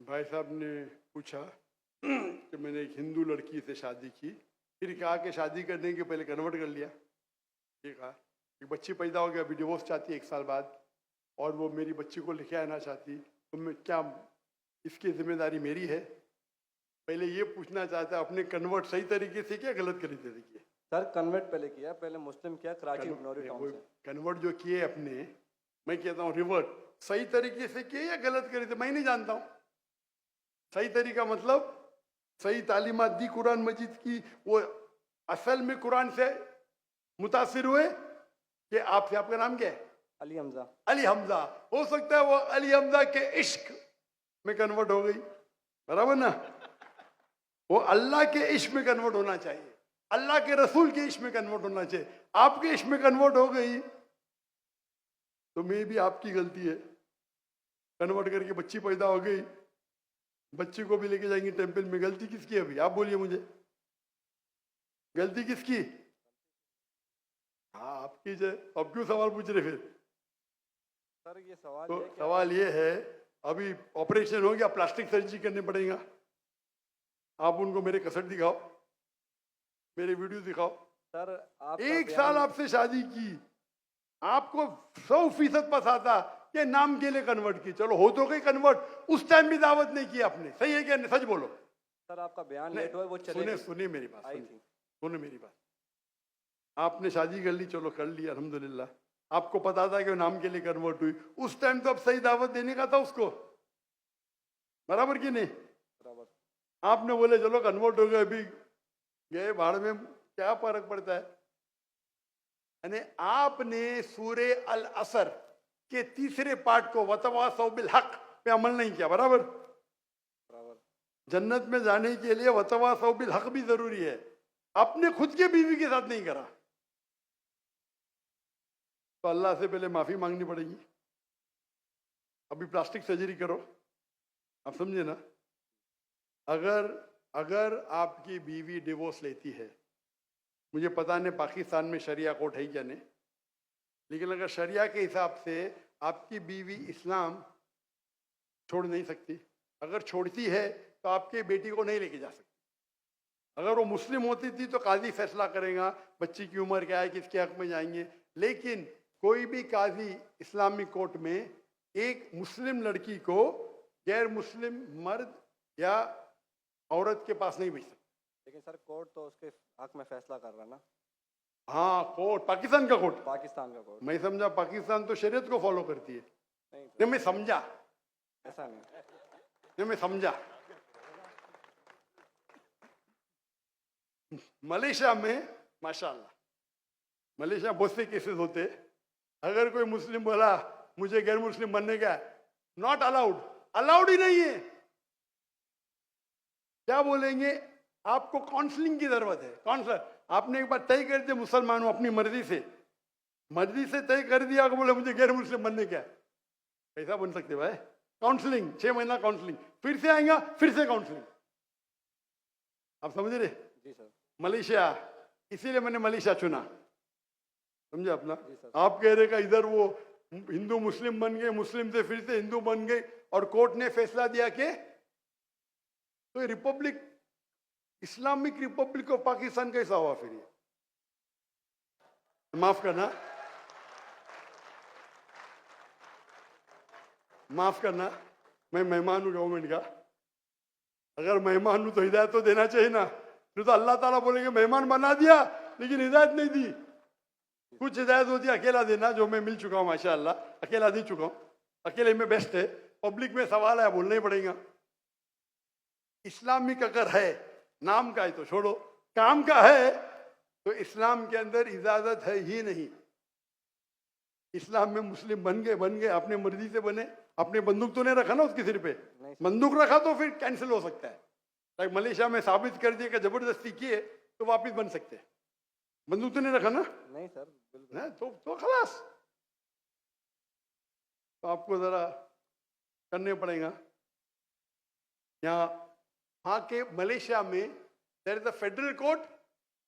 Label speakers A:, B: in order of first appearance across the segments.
A: भाई साहब ने पूछा कि मैंने एक हिंदू लड़की से शादी की, फिर कहा कि शादी करने के पहले कन्वर्ट कर लिया। ये कहा एक बच्ची पैदा हो गया, अभी डिवोर्स चाहती है 1 साल बाद, और वो मेरी बच्ची को लेके आना चाहती, तो मैं क्या, इसकी जिम्मेदारी मेरी है? पहले ये पूछना चाहता है अपने कन्वर्ट सही तरीके से क्या गलत तरीके से किए?
B: सर कन्वर्ट पहले किया, पहले मुस्लिम किया कराची नौरी टाउन से।
A: कन्वर्ट जो किए अपने, मैं कहता हूँ रिवर्ट, सही तरीके से किए या गलत करे थे मैं नहीं जानता हूँ। सही तरीका मतलब सही तालीमात दी कुरान मजीद की, वो असल में कुरान से मुतासिर हुए कि आपसे, आपका नाम क्या है?
B: अली हमजा।
A: अली हमजा, हो सकता है वो अली हमजा के इश्क में कन्वर्ट हो गई, बराबर ना? वो अल्लाह के इश्क में कन्वर्ट होना चाहिए, अल्लाह के रसूल के इश्क में कन्वर्ट होना चाहिए। आपके इश्क में कन्वर्ट हो गई तो मे भी आपकी गलती है। कन्वर्ट करके बच्ची पैदा हो गई, बच्ची को भी लेके जाएंगे टेंपल में, गलती किसकी है? अभी आप बोलिए मुझे, गलती किसकी? हाँ आपकी है। अब क्यों सवाल पूछ रहे फिर?
B: सर ये सवाल
A: तो
B: है कि
A: सवाल ये है, अभी ऑपरेशन हो गया, प्लास्टिक सर्जरी करने पड़ेगा। आप उनको मेरे कसट दिखाओ, मेरे वीडियो दिखाओ।
B: सर आप
A: 1 साल आपसे शादी की, आपको 100% पता था कि नाम के लिए कन्वर्ट की, चलो हो तो गई कन्वर्ट, उस टाइम भी दावत नहीं की आपने, सही है क्या? सच बोलो।
B: सर आपका बयान लेट हुआ, वो चले
A: सुने मेरी बात,
B: आई थी।
A: सुने मेरी बात। आपने शादी कर ली, चलो कर ली अल्हम्दुलिल्लाह, आपको पता था कि वो नाम के लिए कन्वर्ट हुई, उस टाइम तो अब सही दावत देने का था उसको, बराबर कि नहीं?
B: बराबर।
A: आपने बोले चलो कन्वर्ट हो गए, अभी गए भाड़ में, क्या फर्क पड़ता है? यानी आपने सूरे अल असर के 3रे पार्ट को वतवासौ बिल हक पे अमल नहीं किया, बराबर?
B: बराबर।
A: जन्नत में जाने के लिए वतवासौ बिल हक भी जरूरी है, अपने खुद के बीवी के साथ नहीं करा तो अल्लाह से पहले माफी मांगनी पड़ेगी। अभी प्लास्टिक सर्जरी करो, आप समझे ना? अगर आपकी बीवी डिवोर्स लेती है, मुझे पता नहीं पाकिस्तान में शरिया कोर्ट है क्या नहीं, लेकिन अगर शरिया के हिसाब से आपकी बीवी इस्लाम छोड़ नहीं सकती, अगर छोड़ती है तो आपके बेटी को नहीं लेके जा सकती। अगर वो मुस्लिम होती थी तो काजी फैसला करेगा बच्ची की उम्र क्या है, किसके हक में जाएंगे, लेकिन कोई भी काजी इस्लामिक कोर्ट में एक मुस्लिम लड़की को गैर मुस्लिम मर्द या औरत के पास नहीं भेज सकता।
B: लेकिन सर कोर्ट तो उसके हक में फैसला कर रहा ना।
A: हाँ कोर्ट, पाकिस्तान का कोर्ट,
B: पाकिस्तान का कोर्ट।
A: मैं समझा पाकिस्तान तो शरीयत को फॉलो करती है। नहीं मैं समझा,
B: ऐसा नहीं,
A: मैं समझा। मलेशिया में माशाल्लाह, मलेशिया बहुत से केसेस होते, अगर कोई मुस्लिम बोला मुझे गैर मुस्लिम बनने का, नॉट अलाउड, अलाउड ही नहीं है। क्या बोलेंगे? आपको काउंसलिंग की जरूरत है। काउंसलर, आपने एक बार तय कर दिया मुसलमान हूं, अपनी मर्जी से तय कर दिया, बोले मुझे गैर मुस्लिम बनने का, कैसा बन सकते भाई? काउंसलिंग, 6 महीना काउंसलिंग, फिर से आएगा, फिर से काउंसलिंग। आप समझ रहे?
B: जी सर।
A: मलेशिया, इसीलिए मैंने मलेशिया चुना, समझे अपना? आप कह रहे का इधर वो हिंदू मुस्लिम बन गए, मुस्लिम से फिर से हिंदू बन गए, और कोर्ट ने फैसला दिया कि तो Republic, Islamic Republic of Pakistan कैसा हुआ फिर? ये माफ करना, मैं मेहमान हूं गवर्नमेंट का, अगर मेहमान हूं तो हिदायत तो देना चाहिए ना। तो अल्लाह ताला बोलेंगे मेहमान बना दिया लेकिन हिदायत नहीं दी। कुछ हिदायत होती है अकेला देना, जो मैं मिल चुका हूं माशाअल्लाह, अकेला दे चुका हूं, अकेले में बेस्ट है। पब्लिक में सवाल है, बोलना ही पड़ेगा। इस्लामिक अगर है, नाम का है तो छोड़ो, काम का है तो इस्लाम के अंदर इजाजत है ही नहीं। इस्लाम में मुस्लिम बन गए, अपने मर्जी से बने, अपने बंदूक तो नहीं रखा ना उसके सिर पे, बंदूक रखा तो फिर कैंसिल हो सकता है। लाइक मलेशिया में साबित कर दिया कि जबरदस्ती किए तो वापिस बन सकते हैं। बंदूक तो नहीं रखा ना? नहीं सर, बिल्कुल। तो खलास, तो आपको जरा करने पड़ेगा। यहाँ हाँ के मलेशिया में there is a federal court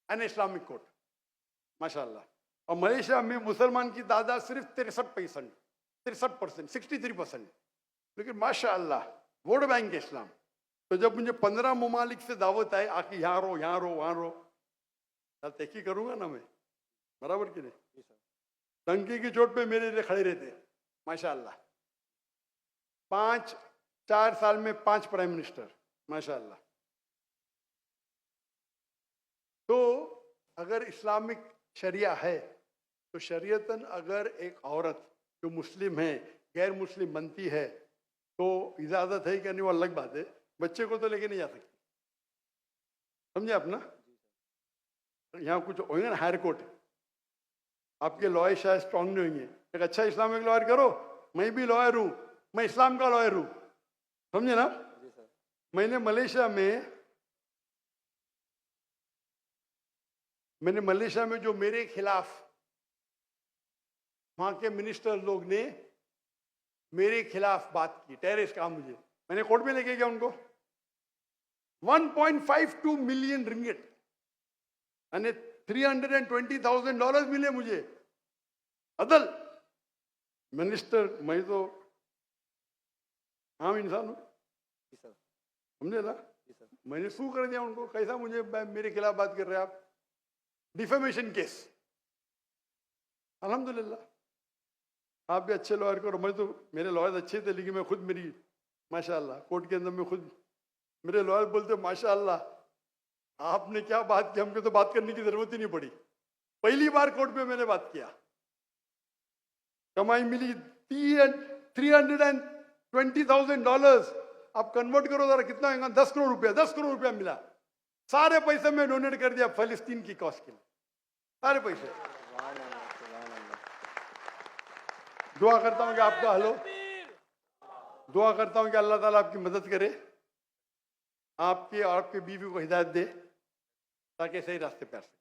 A: and Islamic court माशाल्लाह, और मलेशिया में मुसलमान की तादाद सिर्फ 63%, 63%, 63%, लेकिन माशाअल्लाह वोट बैंक है इस्लाम। तो जब मुझे 15 ममालिक से दावत आए आके यहाँ रहो यहाँ रहो वहाँ रहो, यार तहकी करूंगा ना मैं, बराबर कि नहीं।
B: जी सर।
A: टंकी की चोट पे मेरे लिए खड़े रहते माशाल्लाह। 4 साल में 5 प्राइम मिनिस्टर माशाल्लाह। तो अगर इस्लामिक शरिया है तो शरीयतन अगर एक औरत जो मुस्लिम है गैर मुस्लिम बनती है तो इजाजत है कि नहीं, वो अलग बात है। बच्चे को तो लेके नहीं जा सकती, समझे आप ना। यहाँ कुछ होंगे ना हायर कोर्ट, आपके लॉयर शायद स्ट्रांग नहीं होंगे, एक अच्छा इस्लामिक लॉयर करो, मैं भी लॉयर हूँ, मैं इस्लाम का लॉयर हूँ, समझे ना।
B: जी सर।
A: मैंने मलेशिया में जो मेरे खिलाफ वहां के मिनिस्टर लोग ने मेरे खिलाफ बात की, टेररिस्ट कहा मुझे, मैंने कोर्ट में लेके गया उनको। 1.52 मिलियन रिंगिट यानी $320,000 मिले मुझे। अदल मिनिस्टर, मैं तो आम इंसान हूं,
B: जी सर।
A: समझे ना।
B: जी सर।
A: मैंने सू कर दिया उनको, कैसा मुझे मेरे खिलाफ बात कर रहे हैं आप, डिफेमेशन केस। अल्हम्दुलिल्लाह आप भी अच्छे लॉयर करो, मैं तो मेरे लॉयर अच्छे थे लेकिन मैं खुद मेरी माशाल्लाह कोर्ट के अंदर में खुद मेरे लॉयर बोलते माशाल्लाह आपने क्या बात की, हमको तो बात करने की जरूरत ही नहीं पड़ी। पहली बार कोर्ट में मैंने बात किया, कमाई मिली $320,000। आप कन्वर्ट करो जरा कितना होगा, 10 करोड़ रुपया, 10 करोड़ रुपया मिला। सारे पैसे मैं डोनेट कर दिया फलस्तीन की कॉज के लिए, सारे पैसे। दुआ करता हूं कि आपका हलो, दुआ करता हूं कि अल्लाह ताला आपकी मदद करे, आपके और आपके बीवी को हिदायत दे ताकि सही रास्ते पे आ सके।